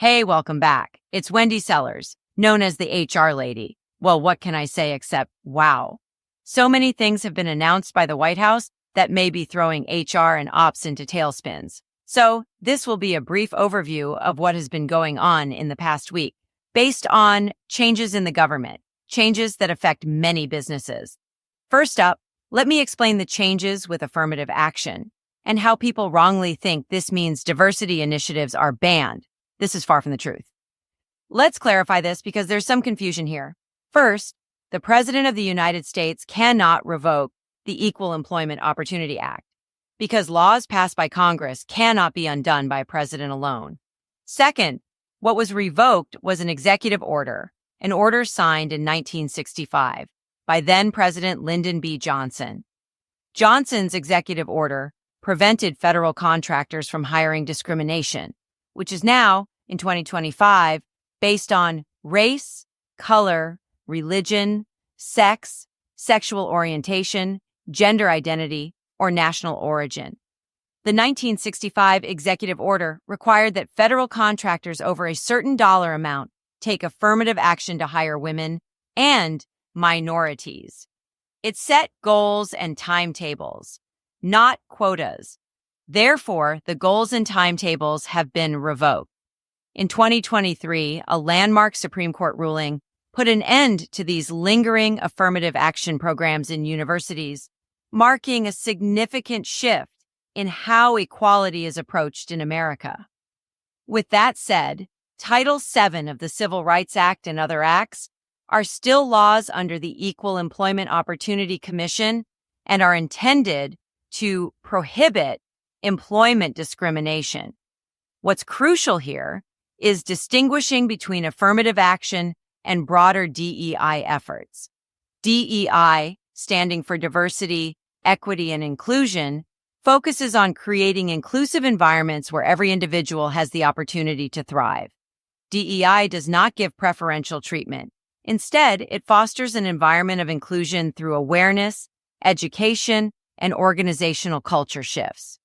Hey, welcome back. It's Wendy Sellers, known as the HR lady. Well, what can I say except wow. So many things have been announced by the White House that may be throwing HR and ops into tailspins. So this will be a brief overview of what has been going on in the past week, based on changes in the government, changes that affect many businesses. First up, let me explain the changes with affirmative action and how people wrongly think this means diversity initiatives are banned. This is far from the truth. Let's clarify this because there's some confusion here. First, the President of the United States cannot revoke the Equal Employment Opportunity Act because laws passed by Congress cannot be undone by a president alone. Second, what was revoked was an executive order, an order signed in 1965 by then-President Lyndon B. Johnson. Johnson's executive order prevented federal contractors from hiring discrimination, which is now, in 2025, based on race, color, religion, sex, sexual orientation, gender identity, or national origin. The 1965 executive order required that federal contractors over a certain dollar amount take affirmative action to hire women and minorities. It set goals and timetables, not quotas. Therefore, the goals and timetables have been revoked. In 2023, a landmark Supreme Court ruling put an end to these lingering affirmative action programs in universities, marking a significant shift in how equality is approached in America. With that said, Title VII of the Civil Rights Act and other acts are still laws under the Equal Employment Opportunity Commission and are intended to prohibit employment discrimination. What's crucial here is distinguishing between affirmative action and broader DEI efforts. DEI, standing for diversity, equity, and inclusion, focuses on creating inclusive environments where every individual has the opportunity to thrive. DEI does not give preferential treatment. Instead, it fosters an environment of inclusion through awareness, education, and organizational culture shifts.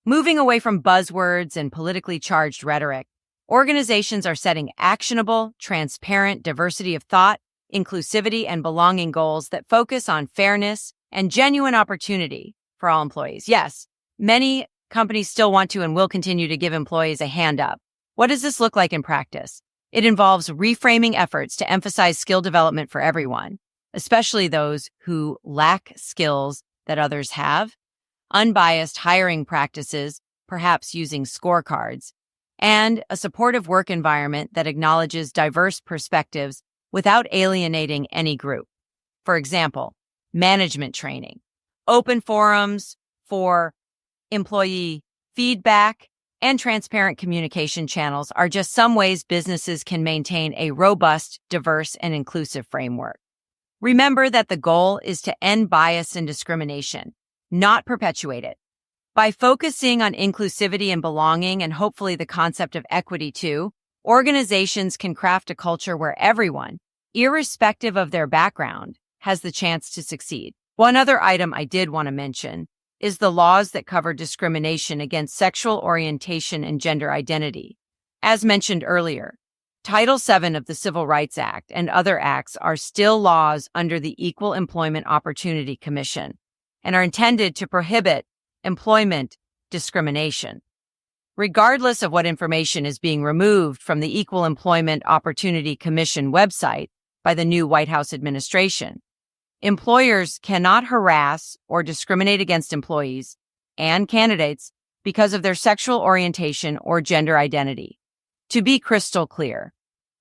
Moving away from buzzwords and politically charged rhetoric, organizations are setting actionable, transparent diversity of thought, inclusivity, and belonging goals that focus on fairness and genuine opportunity for all employees. Yes, many companies still want to and will continue to give employees a hand up. What does this look like in practice? It involves reframing efforts to emphasize skill development for everyone, especially those who lack skills that others have, unbiased hiring practices, perhaps using scorecards, and a supportive work environment that acknowledges diverse perspectives without alienating any group. For example, management training, open forums for employee feedback, and transparent communication channels are just some ways businesses can maintain a robust, diverse, and inclusive framework. Remember that the goal is to end bias and discrimination, not perpetuate it. By focusing on inclusivity and belonging, and hopefully the concept of equity too, organizations can craft a culture where everyone, irrespective of their background, has the chance to succeed. One other item I did want to mention is the laws that cover discrimination against sexual orientation and gender identity. As mentioned earlier, Title VII of the Civil Rights Act and other acts are still laws under the Equal Employment Opportunity Commission and are intended to prohibit employment discrimination. Regardless of what information is being removed from the Equal Employment Opportunity Commission website by the new White House administration, employers cannot harass or discriminate against employees and candidates because of their sexual orientation or gender identity. To be crystal clear,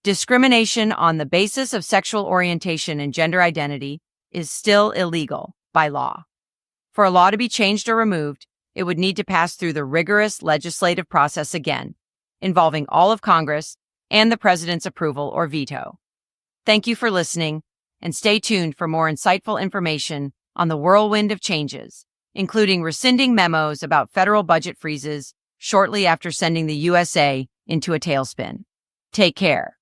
discrimination on the basis of sexual orientation and gender identity is still illegal by law. For a law to be changed or removed, it would need to pass through the rigorous legislative process again, involving all of Congress and the president's approval or veto. Thank you for listening, and stay tuned for more insightful information on the whirlwind of changes, including rescinding memos about federal budget freezes shortly after sending the USA into a tailspin. Take care.